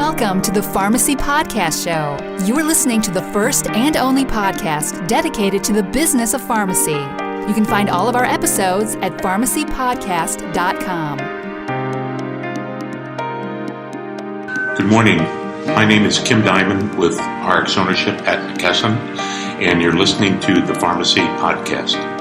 Welcome to the Pharmacy Podcast Show. You're listening to the first and only podcast dedicated to the business of pharmacy. You can find all of our episodes at pharmacypodcast.com. Good morning. My name is Kim Diamond with RxOwnership at McKesson, and you're listening to the Pharmacy Podcast.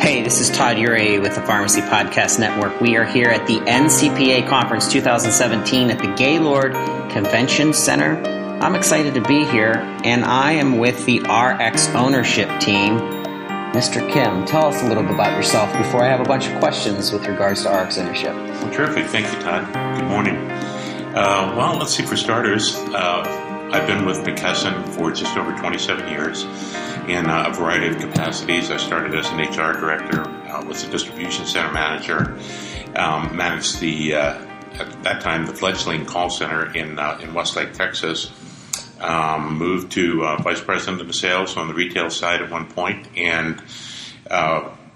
Hey, this is Todd Urey with the Pharmacy Podcast Network. We are here at the NCPA Conference 2017 at the Gaylord Convention Center. I'm excited to be here, and I am with the RxOwnership team. Mr. Kim, tell us a little bit about yourself before I have a bunch of questions with regards to RxOwnership. Well, terrific. Thank you, Todd. Good morning. Well, let's see. For starters, I've been with McKesson for just over 27 years in a variety of capacities. I started as an HR director, was a distribution center manager, managed at that time, the fledgling call center in Westlake, Texas. Moved to vice president of sales on the retail side at one point, and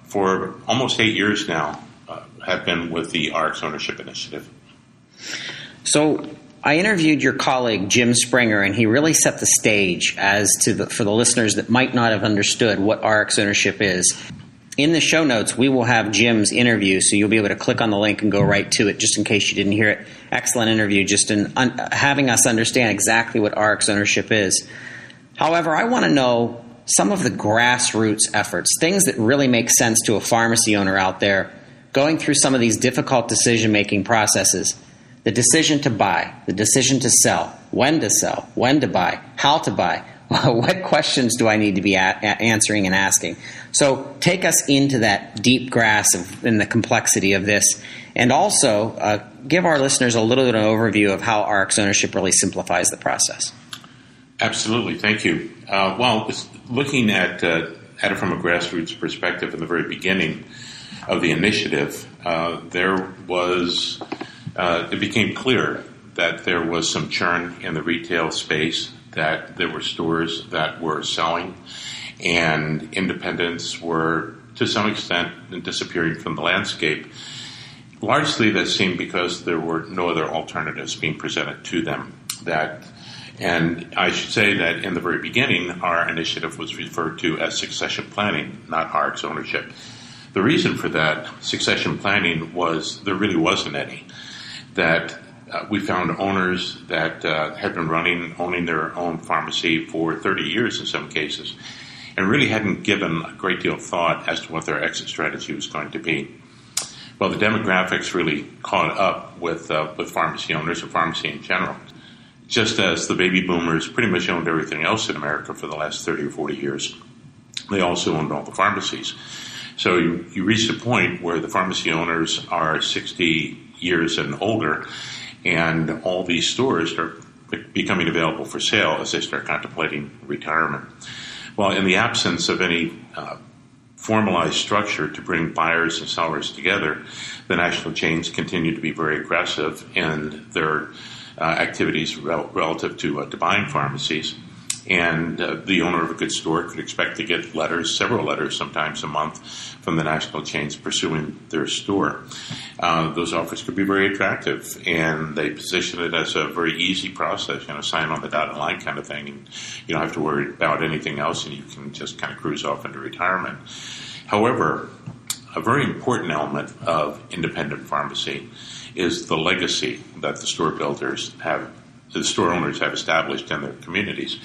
for almost 8 years now, have been with the RxOwnership initiative. So I interviewed your colleague, Jim Springer, and he really set the stage for the listeners that might not have understood what RxOwnership is. In the show notes, we will have Jim's interview, so you'll be able to click on the link and go right to it, just in case you didn't hear it. Excellent interview, just in having us understand exactly what RxOwnership is. However, I want to know some of the grassroots efforts, things that really make sense to a pharmacy owner out there, going through some of these difficult decision-making processes. The decision to buy, the decision to sell, when to buy, how to buy. What questions do I need to be answering and asking? So take us into that deep grasp and the complexity of this, and also give our listeners a little bit of an overview of how RxOwnership really simplifies the process. Absolutely. Thank you. Well, looking at it from a grassroots perspective in the very beginning of the initiative, it became clear that there was some churn in the retail space, that there were stores that were selling, and independents were, to some extent, disappearing from the landscape. Largely, that seemed because there were no other alternatives being presented to them. And I should say that in the very beginning, our initiative was referred to as succession planning, not RxOwnership. The reason for that succession planning was there really wasn't any. That we found owners that had been owning their own pharmacy for 30 years in some cases, and really hadn't given a great deal of thought as to what their exit strategy was going to be. Well, the demographics really caught up with pharmacy owners and pharmacy in general. Just as the baby boomers pretty much owned everything else in America for the last 30 or 40 years, they also owned all the pharmacies. So you reached a point where the pharmacy owners are 60 years and older, and all these stores start becoming available for sale as they start contemplating retirement. Well, in the absence of any formalized structure to bring buyers and sellers together, the national chains continue to be very aggressive in their activities relative to buying pharmacies. And the owner of a good store could expect to get several letters, sometimes a month, from the national chains pursuing their store. Those offers could be very attractive, and they position it as a very easy process, sign on the dotted line kind of thing, and you don't have to worry about anything else, and you can just kind of cruise off into retirement. However, a very important element of independent pharmacy is the legacy that the store owners have established in their communities.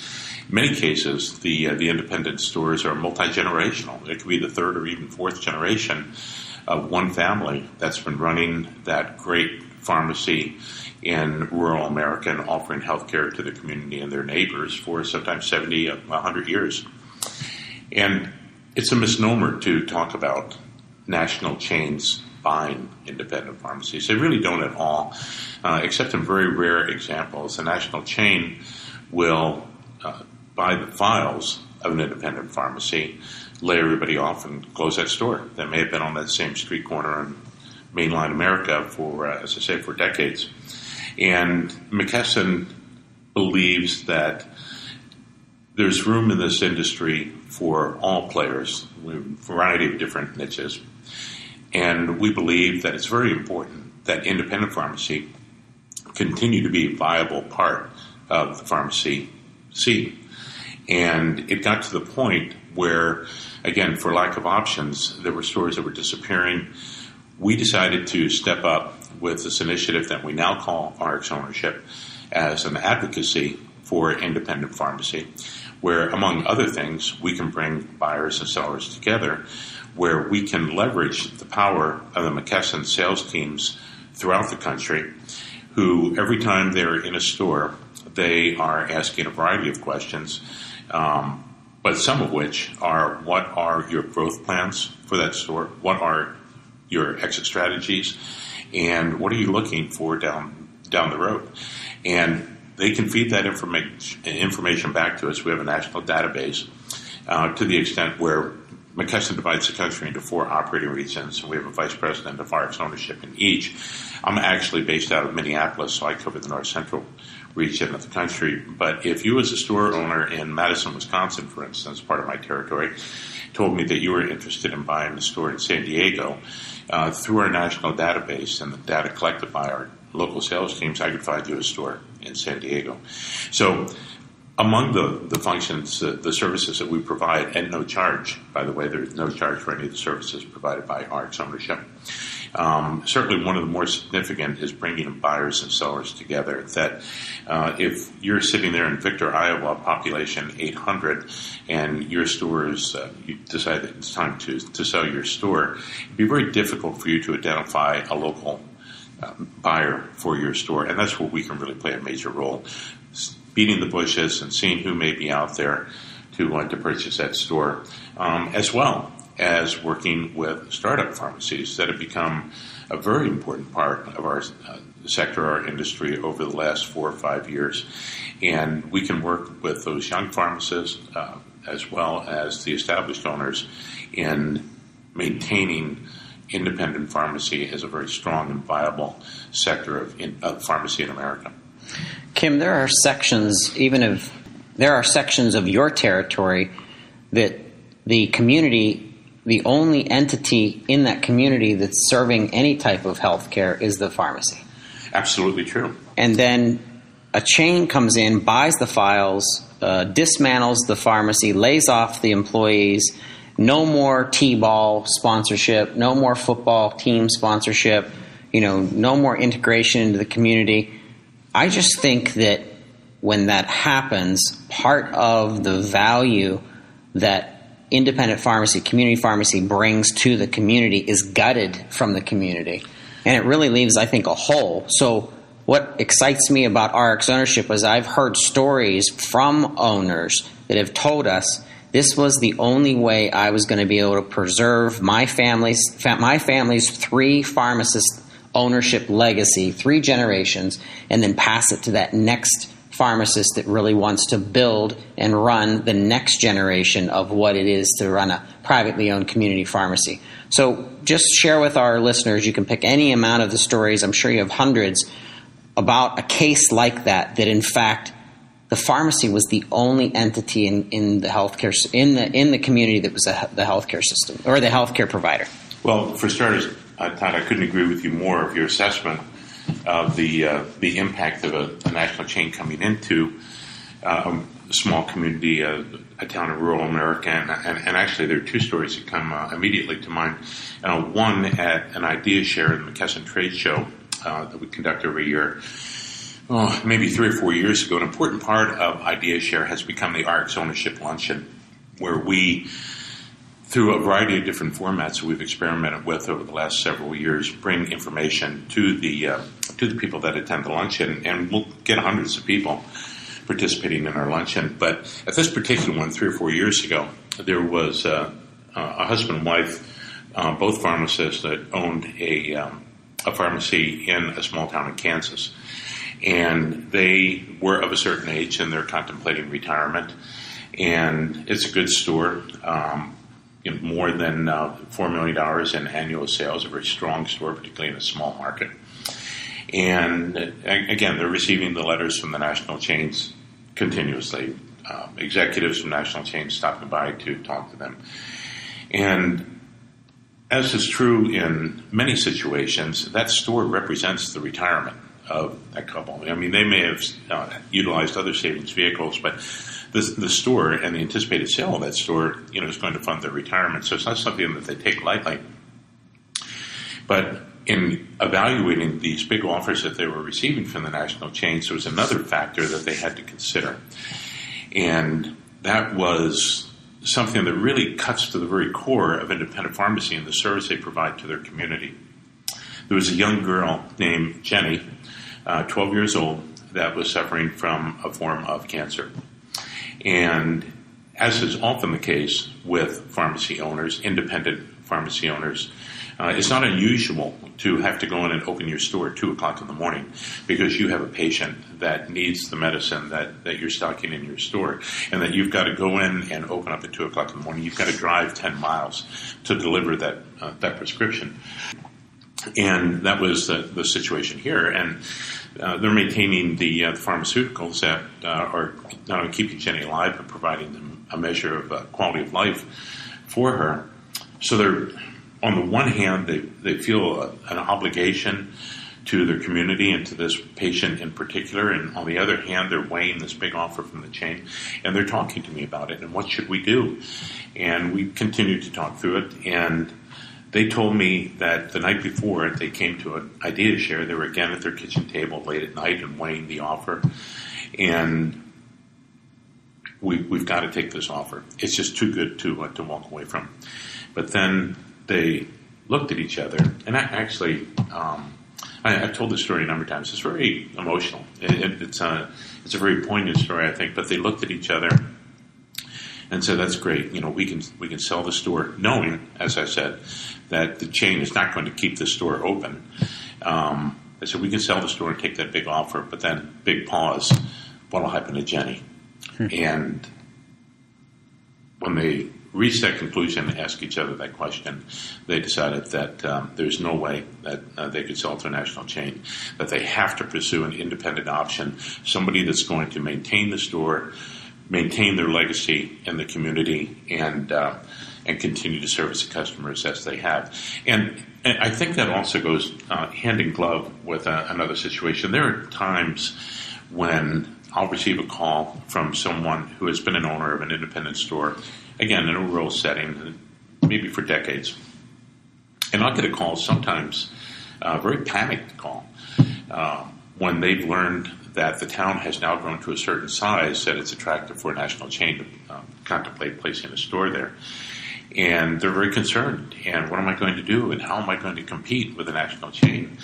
In many cases, the independent stores are multi-generational. It could be the third or even fourth generation of one family that's been running that great pharmacy in rural America and offering health care to the community and their neighbors for sometimes 70, 100 years. And it's a misnomer to talk about national chains buying independent pharmacies. They really don't at all, except in very rare examples. A national chain will buy the files of an independent pharmacy, lay everybody off, and close that store that may have been on that same street corner in mainline America for, as I say, for decades. And McKesson believes that there's room in this industry for all players, a variety of different niches. And we believe that it's very important that independent pharmacy continue to be a viable part of the pharmacy scene. And it got to the point where, again, for lack of options, there were stores that were disappearing. We decided to step up with this initiative that we now call RxOwnership as an advocacy for independent pharmacy, where, among other things, we can bring buyers and sellers together, where we can leverage the power of the McKesson sales teams throughout the country, who every time they're in a store, they are asking a variety of questions, but some of which are, what are your growth plans for that store? What are your exit strategies? And what are you looking for down the road? And they can feed that information back to us. We have a national database to the extent where McKesson divides the country into 4 operating regions, and we have a vice president of RxOwnership in each. I'm actually based out of Minneapolis, so I cover the north central region of the country. But if you, as a store owner in Madison, Wisconsin, for instance, part of my territory, told me that you were interested in buying a store in San Diego, through our national database and the data collected by our local sales teams, I could find you a store in San Diego. So among the functions, the services that we provide, and no charge, by the way, there's no charge for any of the services provided by RxOwnership. Certainly one of the more significant is bringing buyers and sellers together. That if you're sitting there in Victor, Iowa, population 800, and your store is, you decide that it's time to sell your store, it'd be very difficult for you to identify a local buyer for your store, and that's where we can really play a major role, beating the bushes and seeing who may be out there to purchase that store, as well as working with startup pharmacies that have become a very important part of our sector, our industry, over the last 4 or 5 years. And we can work with those young pharmacists as well as the established owners in maintaining independent pharmacy as a very strong and viable sector of pharmacy in America. Kim, there are sections of your territory that the community, the only entity in that community that's serving any type of health care is the pharmacy. Absolutely true. And then a chain comes in, buys the files, dismantles the pharmacy, lays off the employees, no more T-ball sponsorship, no more football team sponsorship, no more integration into the community. I just think that when that happens, part of the value that independent pharmacy, community pharmacy brings to the community is gutted from the community. And it really leaves, I think, a hole. So what excites me about RxOwnership is I've heard stories from owners that have told us this was the only way I was going to be able to preserve my family's 3 pharmacist ownership legacy, 3 generations, and then pass it to that next pharmacist that really wants to build and run the next generation of what it is to run a privately owned community pharmacy. So just share with our listeners, you can pick any amount of the stories, I'm sure you have hundreds, about a case like that in fact the pharmacy was the only entity in the healthcare in the community that was the healthcare system or the healthcare provider. Well, for starters, Todd, I couldn't agree with you more of your assessment of the impact of a national chain coming into a small community, a town in rural America, and actually there are 2 stories that come immediately to mind. One at an idea share in the McKesson trade show that we conduct every year. Maybe 3 or 4 years ago, an important part of Idea Share has become the RxOwnership Luncheon, where we, through a variety of different formats that we've experimented with over the last several years, bring information to the people that attend the luncheon, and we'll get hundreds of people participating in our luncheon. But at this particular one, 3 or 4 years ago, there was a husband and wife, both pharmacists, that owned a pharmacy in a small town in Kansas. And they were of a certain age, and they're contemplating retirement. And it's a good store, more than $4 million in annual sales, a very strong store, particularly in a small market. And again, they're receiving the letters from the national chains continuously. Executives from national chains stopping by to talk to them. And as is true in many situations, that store represents the retirement of that couple. I mean, they may have utilized other savings vehicles, but the store and the anticipated sale of that store, is going to fund their retirement. So it's not something that they take lightly. But in evaluating these big offers that they were receiving from the national chains, there was another factor that they had to consider. And that was something that really cuts to the very core of independent pharmacy and the service they provide to their community. There was a young girl named Jenny, 12 years old, that was suffering from a form of cancer. And as is often the case with pharmacy owners, independent pharmacy owners, it's not unusual to have to go in and open your store at 2 o'clock in the morning because you have a patient that needs the medicine that you're stocking in your store, and that you've got to go in and open up at 2 o'clock in the morning. You've got to drive 10 miles to deliver that prescription. And that was the situation here. And they're maintaining the pharmaceuticals that are not only keeping Jenny alive, but providing them a measure of quality of life for her. So they're, on the one hand, they feel an obligation to their community and to this patient in particular. And on the other hand, they're weighing this big offer from the chain. And they're talking to me about it. And what should we do? And we continued to talk through it. And they told me that the night before they came to an idea share, they were again at their kitchen table late at night and weighing the offer. And we've got to take this offer. It's just too good to walk away from. But then they looked at each other, and I've told this story a number of times. It's very emotional. It's a very poignant story, I think. But they looked at each other and said, "That's great. We can sell the store," knowing, as I said, that the chain is not going to keep the store open. They said, "We can sell the store and take that big offer." But then, big pause. What'll happen to Jenny? And when they reached that conclusion and asked each other that question, they decided that there's no way that they could sell to a national chain, that they have to pursue an independent option, somebody that's going to maintain the store, maintain their legacy in the community, and continue to service the customers as they have. And I think that also goes hand in glove with another situation. There are times when I'll receive a call from someone who has been an owner of an independent store, again, in a rural setting, maybe for decades. And I'll get a call sometimes, a very panicked call, when they've learned that the town has now grown to a certain size that it's attractive for a national chain to contemplate placing a store there. And they're very concerned. And what am I going to do? And how am I going to compete with a national chain?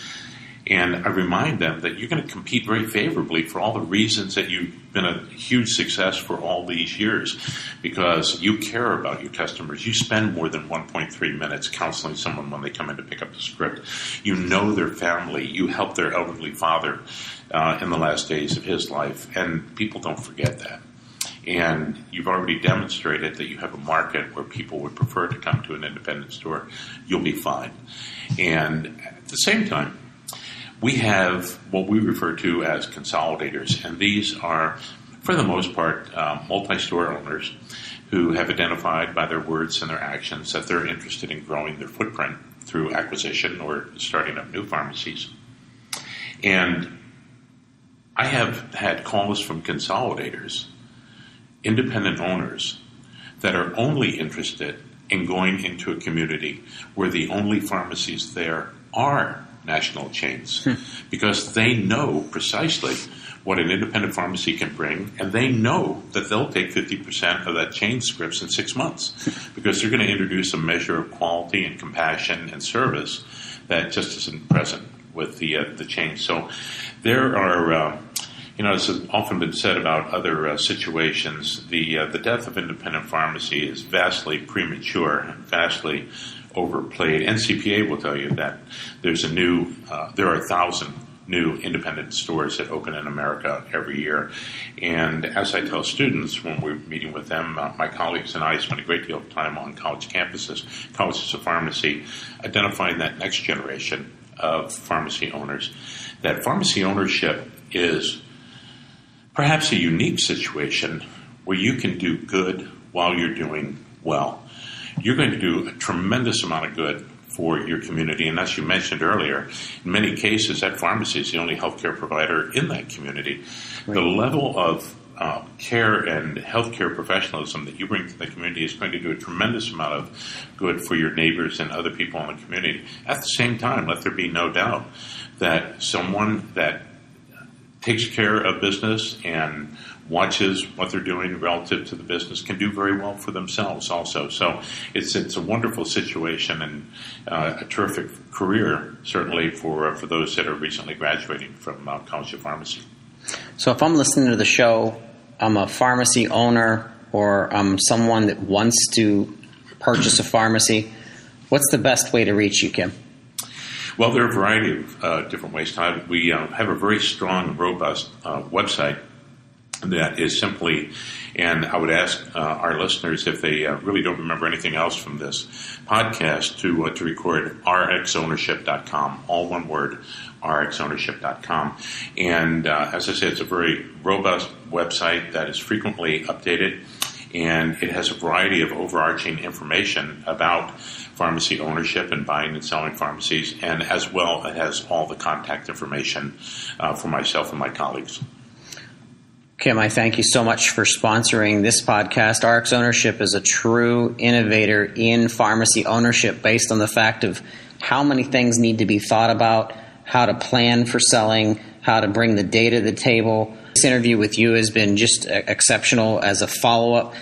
And I remind them that you're going to compete very favorably for all the reasons that you've been a huge success for all these years, because you care about your customers. You spend more than 1.3 minutes counseling someone when they come in to pick up the script. You know their family. You help their elderly father in the last days of his life, and people don't forget that. And you've already demonstrated that you have a market where people would prefer to come to an independent store. You'll be fine. And at the same time, we have what we refer to as consolidators, and these are, for the most part, multi-store owners who have identified by their words and their actions that they're interested in growing their footprint through acquisition or starting up new pharmacies. And I have had calls from consolidators, independent owners, that are only interested in going into a community where the only pharmacies there are national chains, because they know precisely what an independent pharmacy can bring, and they know that they'll take 50% of that chain scripts in 6 months, because they're going to introduce a measure of quality and compassion and service that just isn't present with the chain. So there are, as has often been said about other situations, the death of independent pharmacy is vastly premature and vastly overplayed. NCPA will tell you that there are 1,000 new independent stores that open in America every year. And as I tell students when we're meeting with them, my colleagues and I spend a great deal of time on college campuses, colleges of pharmacy, identifying that next generation of pharmacy owners. That pharmacy ownership is perhaps a unique situation where you can do good while you're doing well. You're going to do a tremendous amount of good for your community. And as you mentioned earlier, in many cases, that pharmacy is the only healthcare provider in that community. Right. The level of care and healthcare professionalism that you bring to the community is going to do a tremendous amount of good for your neighbors and other people in the community. At the same time, let there be no doubt that someone that takes care of business and watches what they're doing relative to the business can do very well for themselves also. So it's a wonderful situation and a terrific career, certainly for those that are recently graduating from College of Pharmacy. So if I'm listening to the show, I'm a pharmacy owner or I'm someone that wants to purchase a pharmacy, what's the best way to reach you, Kim? Well, there are a variety of different ways. We have a very strong, robust website that is simply, and I would ask our listeners if they really don't remember anything else from this podcast to record RxOwnership.com, all one word, RxOwnership.com. And as I said, it's a very robust website that is frequently updated, and it has a variety of overarching information about pharmacy ownership and buying and selling pharmacies, and as well it has all the contact information for myself and my colleagues. Kim, I thank you so much for sponsoring this podcast. RxOwnership is a true innovator in pharmacy ownership based on the fact of how many things need to be thought about, how to plan for selling, how to bring the data to the table. This interview with you has been just exceptional as a follow-up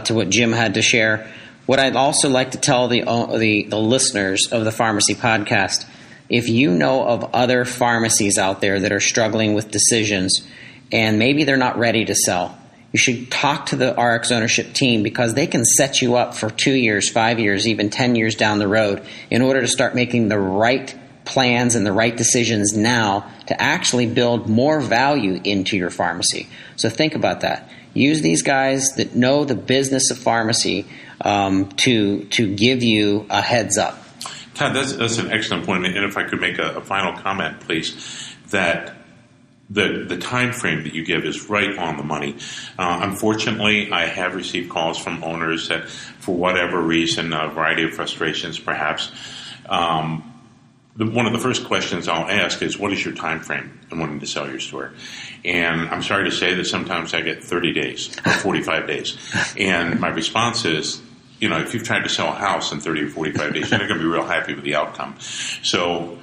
to what Jim had to share. What I'd also like to tell the listeners of the Pharmacy Podcast, if you know of other pharmacies out there that are struggling with decisions and maybe they're not ready to sell, you should talk to the RxOwnership team because they can set you up for 2 years, 5 years, even 10 years down the road in order to start making the right plans and the right decisions now to actually build more value into your pharmacy. So think about that. Use these guys that know the business of pharmacy to give you a heads up. Todd, that's an excellent point. And if I could make a final comment, please, that the time frame that you give is right on the money. Unfortunately, I have received calls from owners that, for whatever reason, a variety of frustrations perhaps, one of the first questions I'll ask is, what is your time frame in wanting to sell your store? And I'm sorry to say that sometimes I get 30 days or 45 days. And my response is, if you've tried to sell a house in 30 or 45 days, you're not going to be real happy with the outcome. So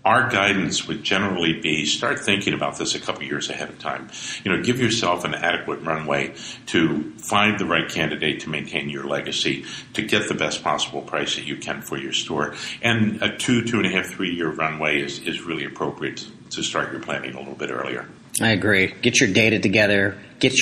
our guidance would generally be start thinking about this a couple years ahead of time. Give yourself an adequate runway to find the right candidate to maintain your legacy, to get the best possible price that you can for your store. And a 2.5, 3 year runway is really appropriate to start your planning a little bit earlier. I agree. Get your data together. Get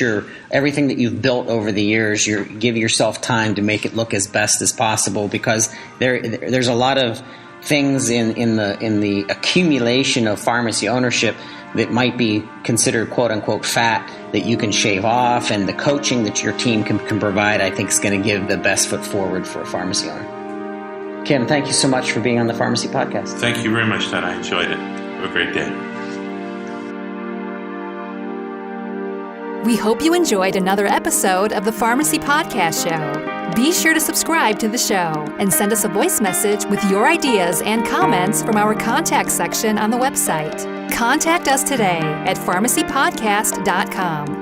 everything that you've built over the years. Give yourself time to make it look as best as possible because there's a lot of things in the accumulation of pharmacy ownership that might be considered quote unquote fat that you can shave off, and the coaching that your team can provide, I think, is going to give the best foot forward for a pharmacy owner. Kim, thank you so much for being on the Pharmacy Podcast. Thank you very much, Todd. I enjoyed it. Have a great day. We hope you enjoyed another episode of the Pharmacy Podcast Show. Be sure to subscribe to the show and send us a voice message with your ideas and comments from our contact section on the website. Contact us today at pharmacypodcast.com.